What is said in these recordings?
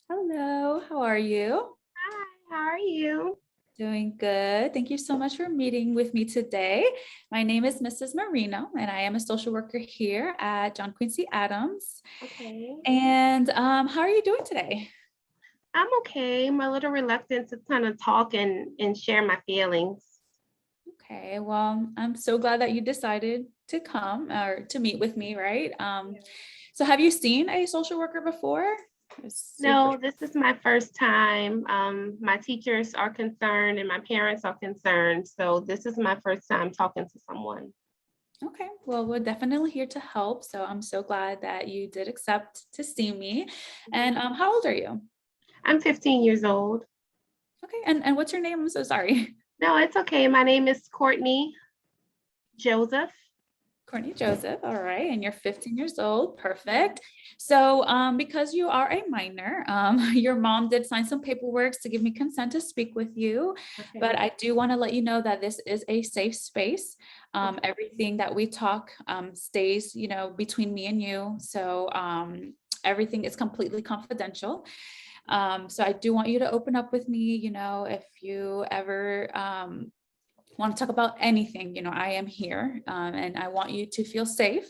Hello, how are you? Hi, how are you? Doing good. Thank you so much for meeting with me today. My name is Mrs. Marino, and I am a social worker here at John Quincy Adams. Okay. And how are you doing today? I'm okay. I'm a little reluctant to kind of talk and share my feelings. Okay, well, I'm so glad that you decided to come or to meet with me, right? Yeah. So have you seen a social worker before? It's your No, first. this is my first time. My teachers are concerned and my parents are concerned. So this is my first time talking to someone. Okay, well, we're definitely here to help. So I'm so glad that you did accept to see me. Mhm. And how old are you? I'm 15 years old. Okay, and what's your name? I'm so sorry. No, it's okay. My name is Courtney Joseph. Courtney Joseph. All right, and you're 15 years old. Yeah. Perfect. So, because you are a minor, your mom did sign some paperwork to give me consent to speak with you. But Okay. I do want to let you know that this is a safe space. Okay. Everything that we talk stays, between me and you. So, everything is completely confidential. So I do want you to open up with me, if you ever want to talk about anything, I am here, and I want you to feel safe.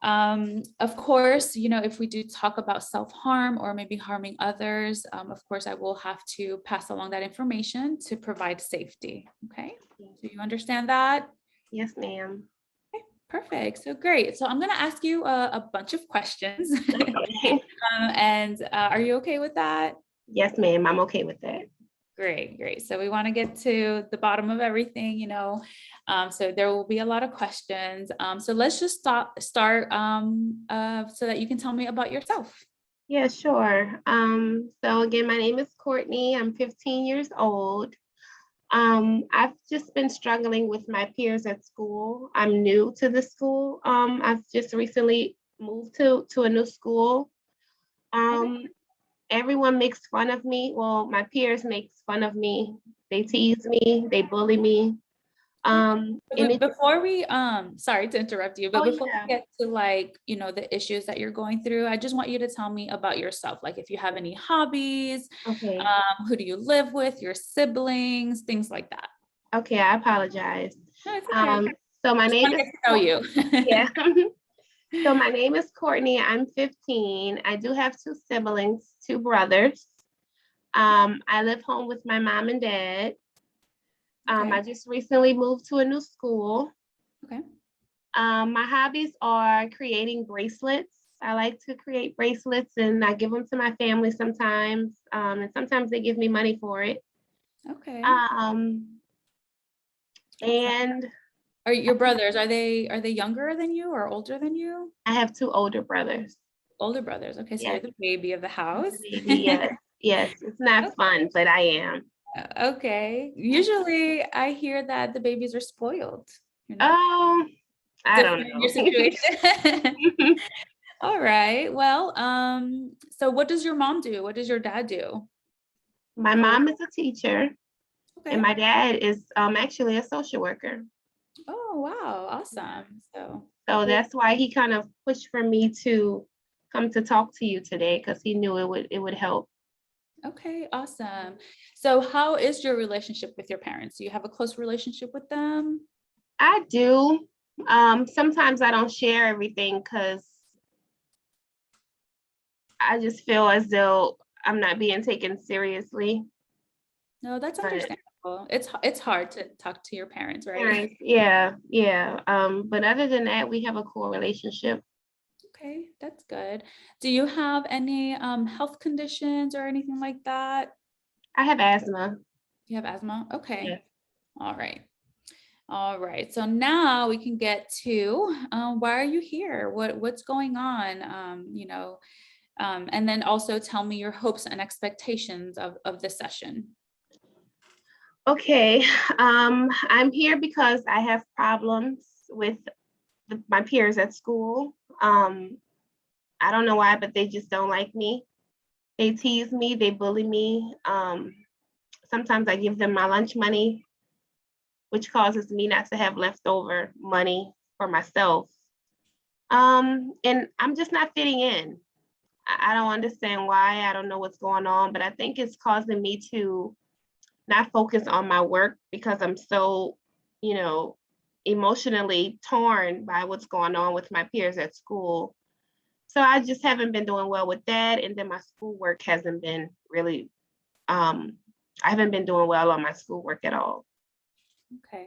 Of course, if we do talk about self-harm or maybe harming others, of course, I will have to pass along that information to provide safety. Okay. Do you understand that? Yes, ma'am. Okay, perfect. So great. So I'm going to ask you a bunch of questions. Okay. And are you okay with that? Yes, ma'am. I'm okay with that. Great, great. So we want to get to the bottom of everything, so there will be a lot of questions. So let's just start so that you can tell me about yourself. Yeah, sure. So again, my name is Courtney. I'm 15 years old. I've just been struggling with my peers at school. I'm new to the school. I've just recently moved to a new school. Okay. Um, Everyone makes fun of me. Well, my peers makes fun of me. They tease me, they bully me. Okay. And it Before we, sorry to interrupt you, but oh before we yeah. get to like, the issues that you're going through, I just want you to tell me about yourself. Like if you have any hobbies, Okay. who do you live with, your siblings, things like that. Okay, I apologize. No, it's okay. Um, so my Just name want to is get to know you. yeah. So my name is Courtney. I'm 15. I do have two siblings, two brothers. I live home with my mom and dad. Okay. I just recently moved to a new school. Okay. My hobbies are creating bracelets. I like to create bracelets and I give them to my family sometimes. And sometimes they give me money for it. Okay. Um, Awesome. and Are your brothers, are they younger than you or older than you? I have two older brothers. Older brothers. Okay, so you're Yes, the baby of the I'm the house. baby. Yes, yes. It's not fun, but I am. Okay. Usually I hear that the babies are spoiled. You're not Um, I don't different in your know. situation. All right. Well, so what does your mom do? What does your dad do My for work? mom is a teacher, and Okay. my dad is actually a social worker. Oh, wow. Yeah. Awesome. So So cool. that's why he kind of pushed for me to come to talk to you today because he knew it would help. Okay, awesome. So how is your relationship with your parents? Do you have a close relationship with them? I do. Sometimes I don't share everything because I just feel as though I'm not being taken seriously. No, that's But understandable. It's hard to talk to your parents, right? parents, yeah, yeah. But other than that, we have a cool relationship. Okay, that's good. Do you have any health conditions or anything like that? I have asthma. You have asthma? Okay. Yes. All right. All right. So now we can get to why are you here? What's going on? And then also tell me your hopes and expectations of this session. Okay. I'm here because I have problems with my peers at school. I don't know why, but they just don't like me. They tease me, they bully me. Sometimes I give them my lunch money, which causes me not to have leftover money for myself. And I'm just not fitting in. I don't understand why. I don't know what's going on, but I think it's causing me to not focus on my work because I'm so, you know, emotionally torn by what's going on with my peers at school. So I just haven't been doing well with that. And then my schoolwork hasn't been really, I haven't been doing well on my schoolwork at all. Okay.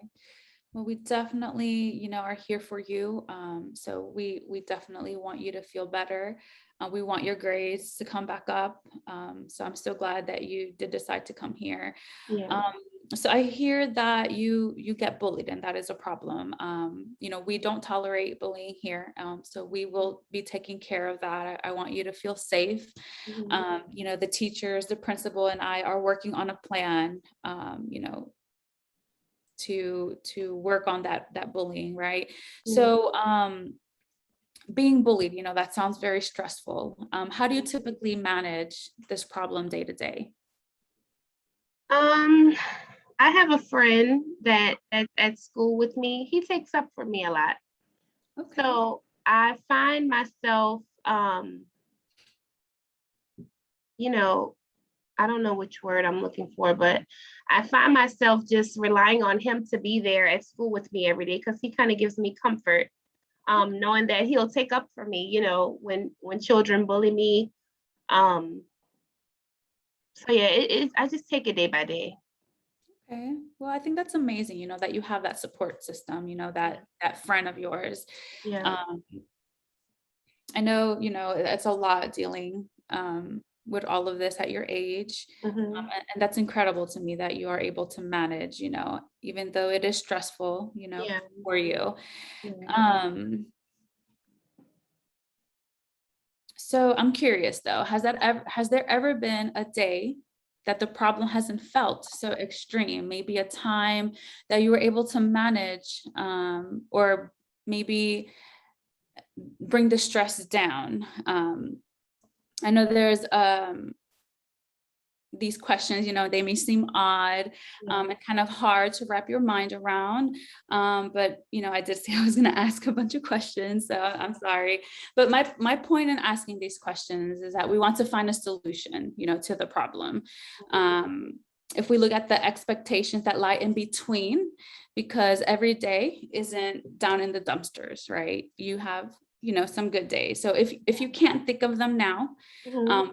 Well, we definitely, are here for you. So we definitely want you to feel better. We want your grades to come back up. So I'm so glad that you did decide to come here. Yeah. Um, so I hear that you get bullied, and that is a problem. We don't tolerate bullying here. So we will be taking care of that. I want you to feel safe. Mhm. The teachers, the principal, and I are working on a plan. To work on that bullying, right? Yeah. So being bullied, that sounds very stressful. How do you typically manage this problem day to day? Um, I have a friend that at school with me. He takes up for me a lot. Okay. So I find myself, you know, I don't know which word I'm looking for, but I find myself just relying on him to be there at school with me every day because he kind of gives me comfort, knowing that he'll take up for me, when children bully me. Um, so yeah, I just take it day by day. Okay. Well, I think that's amazing, that you have that support system, Yeah. that friend of yours. Yeah. Um, I know, it's a lot dealing with all of this at your age. Hmm. And that's incredible to me that you are able to manage, even though it is stressful, Yeah. for you. Yeah. Um, so I'm curious though, has there ever been a day that the problem hasn't felt so extreme? Maybe a time that you were able to manage, or maybe bring the stress down. I know there's these questions, they may seem odd, Yeah. and kind of hard to wrap your mind around. But I did say I was going to ask a bunch of questions, so I'm sorry. But my point in asking these questions is that we want to find a solution, to the problem. If we look at the expectations that lie in between, because every day isn't down in the dumpsters, right? You have some good days. So if you can't think of them now, Hmm.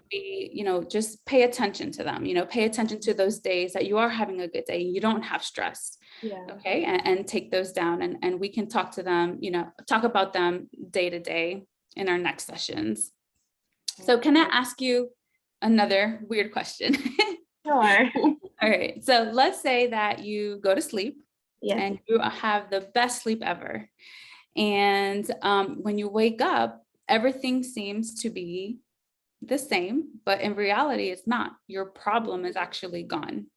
just pay attention to them, pay attention to those days that you are having a good day, you don't have stress. Yeah. Okay. And take those down, and we can talk to them, talk about them day to day in our next sessions. So can I ask you another weird question? Sure. All right. So let's say that you go to sleep Yes. and you have the best sleep ever. And when you wake up, everything seems to be the same, but in reality, it's not. Your problem is actually gone.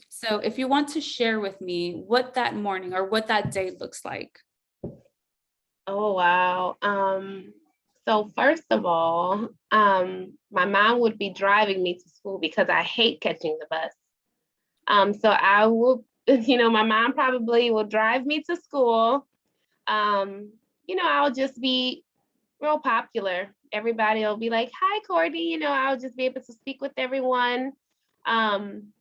So if you want to share with me what that morning or what that day looks like. Oh wow. So first of all, my mom would be driving me to school because I hate catching the bus. So I will, my mom probably will drive me to school. Um, I'll just be real popular. Everybody will be like, "Hi, Courtney." I'll just be able to speak with everyone. Um,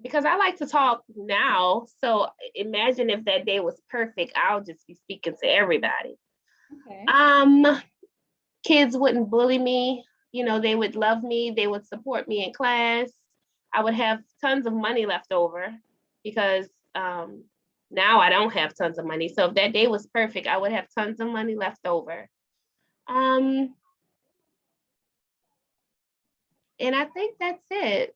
because I like to talk now. So imagine if that day was perfect, I'll just be speaking to everybody. Okay. Um, Kids wouldn't bully me. They would love me. They would support me in class. I would have tons of money left over because now I don't have tons of money. So if that day was perfect, I would have tons of money left over. Um, and I think that's it.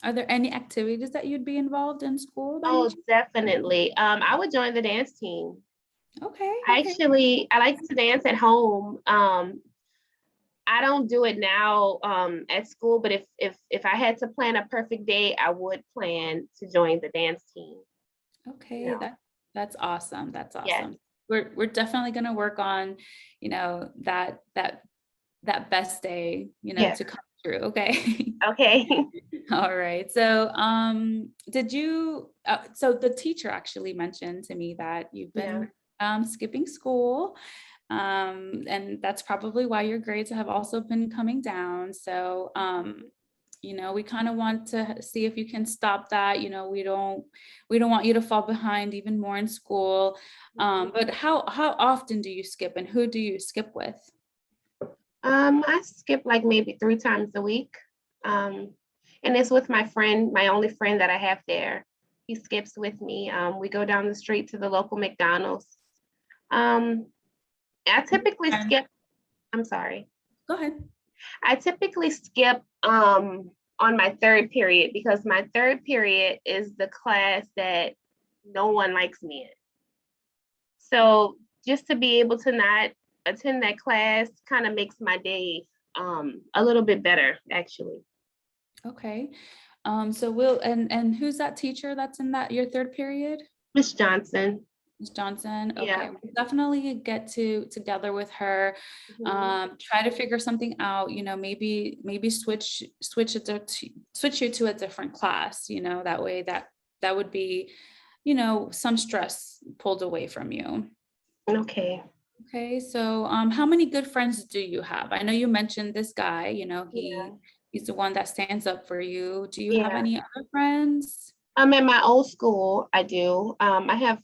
Are there any activities that you'd be involved in school by any Oh, chance? definitely. I would join the dance team. Okay. Okay. I like to dance at home. I don't do it now at school, but if I had to plan a perfect day, I would plan to join the dance team. You Okay. know, That's awesome. That's yes, awesome. We're definitely going to work on, that best day, yes, to come true. Okay. okay, All right. So, did you, so the teacher actually mentioned to me that you've yeah, been skipping school. And that's probably why your grades have also been coming down. So, we kind of want to see if you can stop that. We don't want you to fall behind even more in school. But how often do you skip, and who do you skip with? I skip like maybe 3 times a week. And it's with my friend, my only friend that I have there. He skips with me. We go down the street to the local McDonald's. Um, I typically And skip, I'm sorry. go ahead. I typically skip on my third period because my third period is the class that no one likes me in. So just to be able to not attend that class kind of makes my day a little bit better, actually. Okay. So and who's that teacher that's in that your third period? Miss Johnson. Ms. Johnson. Yeah. Okay, we'll definitely get together with her. Mhm. Try to figure something out. Maybe switch you to a different class. That way that would be, some stress pulled away from you. Okay. Okay, so how many good friends do you have? I know you mentioned this guy. Yeah. He's the one that stands up for you. Do you have Yeah. any other friends? I'm at my old school. I do. I have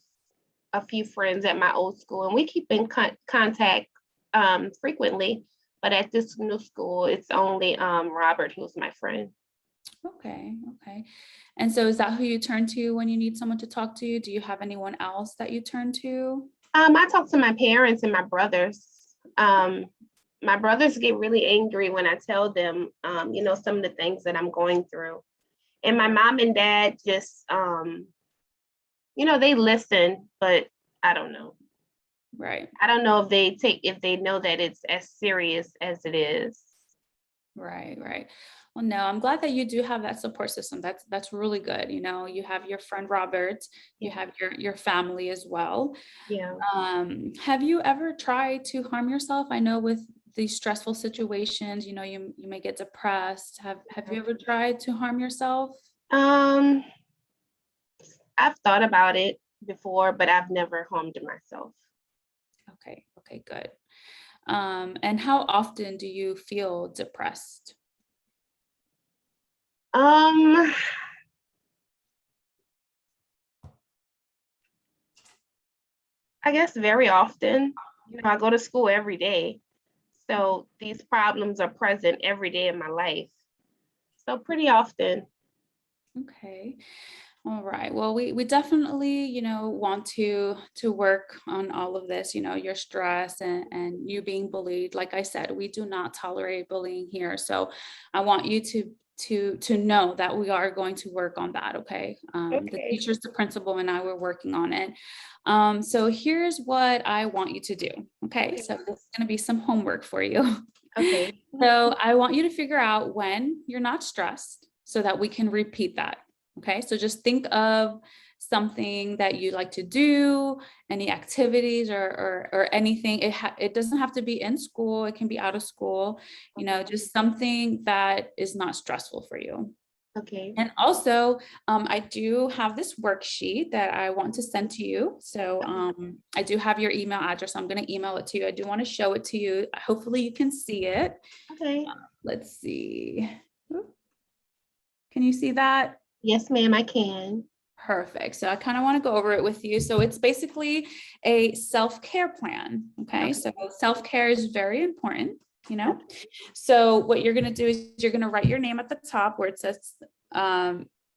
a few friends at my old school, and we keep in contact frequently. But at this new school, it's only Robert who's my friend. Okay, okay. And so is that who you turn to when you need someone to talk to? Do you have anyone else that you turn to? I talk to my parents and my brothers. Um, my brothers get really angry when I tell them, some of the things that I'm going through. And my mom and dad just, they listen, but I don't know. Right, I don't know if they know that it's as serious as it is. right, right. Well, no, I'm glad that you do have that support system. That's really good. You have your friend Robert, you Yeah. have your family as well. Yeah. Have you ever tried to harm yourself? I know with these stressful situations, you may get depressed. Have you ever tried to harm yourself? Um, I've thought about it before, but I've never harmed myself. Okay, okay, good. And how often do you feel depressed? Um, I guess very often. I go to school every day. So these problems are present every day in my life. So pretty often. Okay. All right. Well, we definitely, want to work on all of this, your stress and you being bullied. Like I said, we do not tolerate bullying here. So I want you to know that we are going to work on that. Okay. The Okay. teachers, the principal, and I were working on it. So here's what I want you to do. Okay. Okay. So this is going to be some homework for you. Okay. So I want you to figure out when you're not stressed so that we can repeat that. Okay, so just think of something that you like to do, any activities or anything. It doesn't have to be in school, it can be out of school, just something that is not stressful for you. Okay. And also, I do have this worksheet that I want to send to you. So I do have your email address. I'm going to email it to you. I do want to show it to you. Hopefully you can see it. Okay. Let's see. Can you see that? Yes, ma'am, I can. Perfect. So I kind of want to go over it with you. So it's basically a self-care plan. Okay. So self-care is very important. So what you're going to do is you're going to write your name at the top where it says,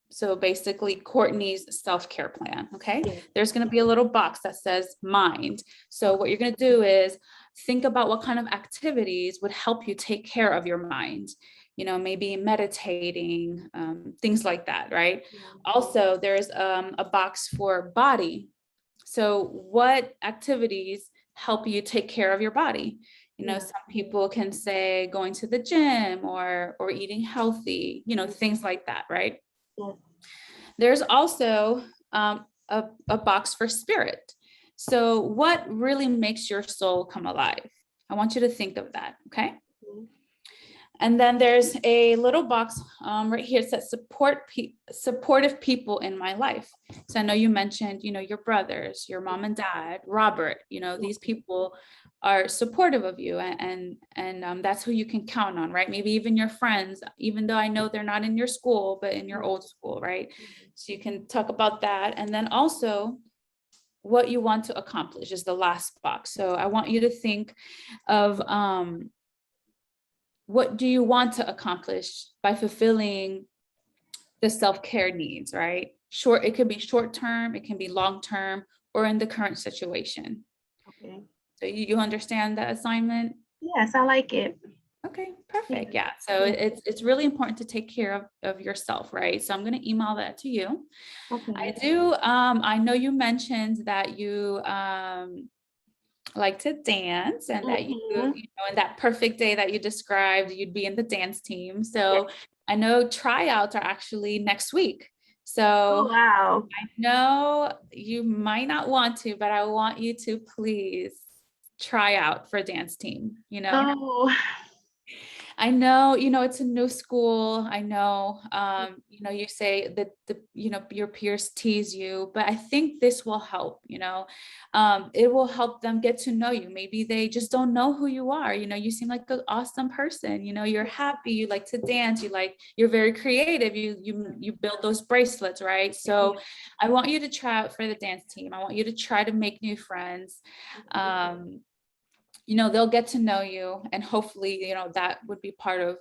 so basically Courtney's self-care plan. Okay. Yeah. There's going to be a little box that says mind. So what you're going to do is think about what kind of activities would help you take care of your mind. Maybe meditating, things like that, right? Also, there's a box for body. So what activities help you take care of your body? Yeah. Some people can say going to the gym or eating healthy, things like that, right? Yeah. There's also a box for spirit. So what really makes your soul come alive? I want you to think of that, okay? And then there's a little box right here that says supportive people in my life. So I know you mentioned, your brothers, your mom and dad, Robert, these people are supportive of you, and that's who you can count on, right? Maybe even your friends, even though I know they're not in your school, but in your old school, right? So you can talk about that. And then also what you want to accomplish is the last box. So I want you to think of what do you want to accomplish by fulfilling the self-care needs, right? It could be short term, it can be long term, or in the current situation. Okay. So you understand that assignment? Yes, I like it. Okay, perfect. Yeah. So Yeah. it's really important to take care of yourself, right? So I'm going to email that to you. Okay. I know you mentioned that you like to dance, and that Mhm. in that perfect day that you described, you'd be in the dance team. Yeah. So I know tryouts are actually next week. Oh, So wow. I know you might not want to, but I want you to please try out for dance team. Oh, I know, it's a new school. I know, you say that your peers tease you, but I think this will help. It will help them get to know you. Maybe they just don't know who you are. You seem like an awesome person. You're happy, you like to dance, you're very creative. You build those bracelets, right? So I want you to try out for the dance team. I want you to try to make new friends. They'll get to know you, and hopefully, that would be part of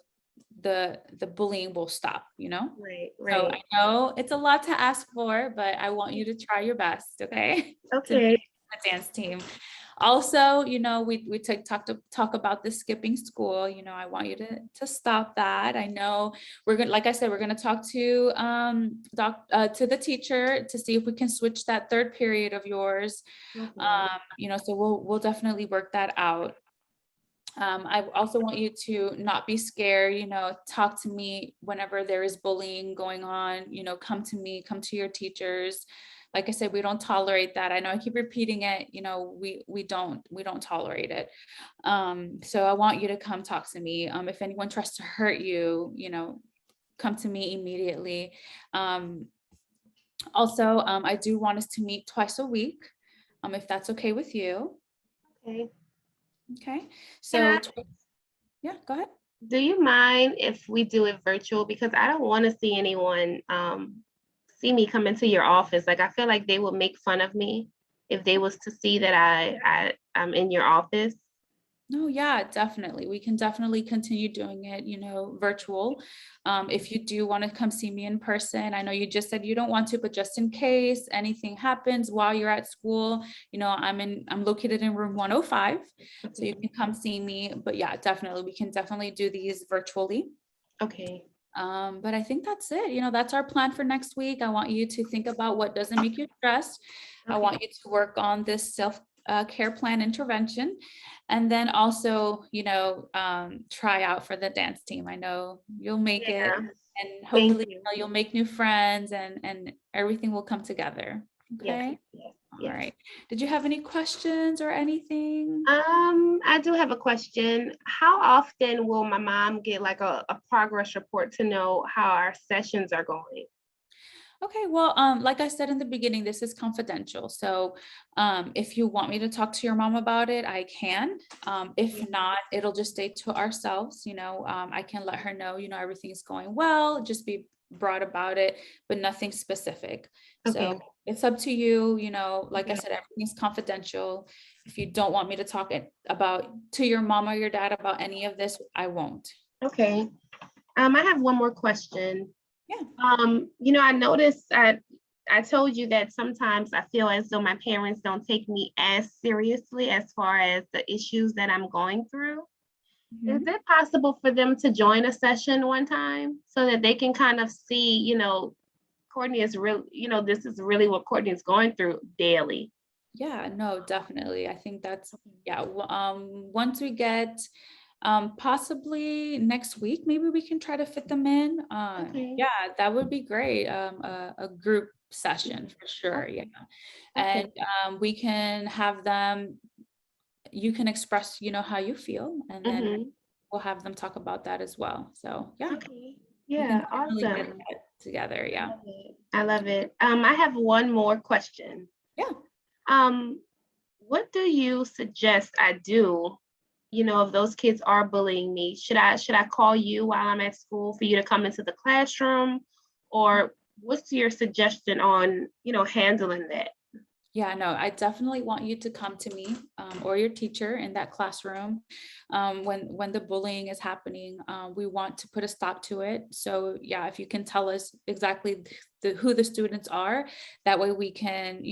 the bullying will stop. right, So right. I know it's a lot to ask for, but I want you to try your best, okay? To Okay. make the dance team. Also, we talk about the skipping school. I want you to stop that. I know like I said, we're gonna talk to to the teacher to see if we can switch that third period of yours. Okay. So we'll definitely work that out. I also want you to not be scared, talk to me whenever there is bullying going on, come to me, come to your teachers. Like I said, we don't tolerate that. I know I keep repeating it, we don't tolerate it. So I want you to come talk to me. If anyone tries to hurt you, come to me immediately. Also, I do want us to meet twice a week, if that's okay with you. Okay. Okay, Can I, so yeah, go ahead. do you mind if we do it virtual? Because I don't want to see anyone see me come into your office. Like I feel like they would make fun of me if they was to see that I'm in your office. No, yeah, definitely. We can definitely continue doing it, virtual. If you do want to come see me in person, I know you just said you don't want to, but just in case anything happens while you're at school, I'm located in room 105, so you Okay. can come see me. But yeah, definitely, we can definitely do these virtually. Okay. But I think that's it. That's our plan for next week. I want you to think about what doesn't make you stressed. I Okay. want you to work on this care plan intervention, and then also, try out for the dance team. I know you'll make it, Yeah. and Thank hopefully, you. you'll make new friends, and everything will come together. Yes. Okay. Yes. All Yes. right. Did you have any questions or anything? I do have a question. How often will my mom get like a progress report to know how our sessions are going? Okay, well, like I said in the beginning, this is confidential. So if you want me to talk to your mom about it, I can. If not, it'll just stay to ourselves. I can let her know, everything's going well, just be broad about it, but nothing specific. Okay. So it's up to you, like I Okay. said, everything's confidential. If you don't want me to talk to your mom or your dad about any of this, I won't. Okay. I have one more question. Yeah. I noticed I told you that sometimes I feel as though my parents don't take me as seriously as far as the issues that I'm going through. Is Mhm. it possible for them to join a session one time so that they can kind of see, Courtney is real, this is really what Courtney is going through daily. Yeah, no, definitely. I think that's, yeah. Once we get, possibly next week, maybe we can try to fit them in. Okay. Yeah, that would be great. A group session for sure. Yeah. Okay. Okay. And we can have them, you can express, how you feel, and then Mm-hmm. we'll have them talk about that as well. So yeah, Okay. we can Yeah, definitely get awesome. that together. I Yeah. love it. I love it. I have one more question. Yeah. Um, what do you suggest I do, if those kids are bullying me? Should I call you while I'm at school for you to come into the classroom? Or what's your suggestion on, handling that? Yeah, no, I definitely want you to come to me or your teacher in that classroom when the bullying is happening. We want to put a stop to it. So yeah, if you can tell us exactly who the students are, that way we can,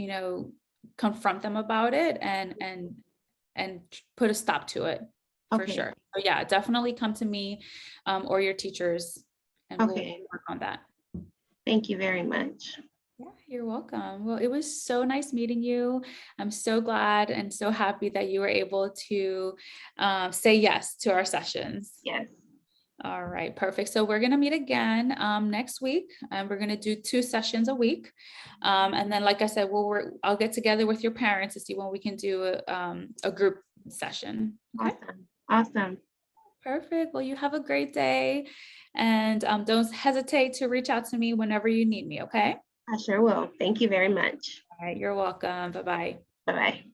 confront them about it and put a stop to it for Okay. sure. So yeah, definitely come to me or your teachers, and we'll Okay. work on that. Thank you very much. Yeah, you're welcome. Well, it was so nice meeting you. I'm so glad and so happy that you were able to say yes to our sessions. Yes. All right, perfect. So we're going to meet again next week, and we're going to do 2 sessions a week. And then, like I said, I'll get together with your parents to see when we can do a group session. Okay, Awesome. Awesome. perfect. Well, you have a great day, and don't hesitate to reach out to me whenever you need me. Okay. I sure will. Thank you very much. All right, you're welcome. Bye bye. Bye bye.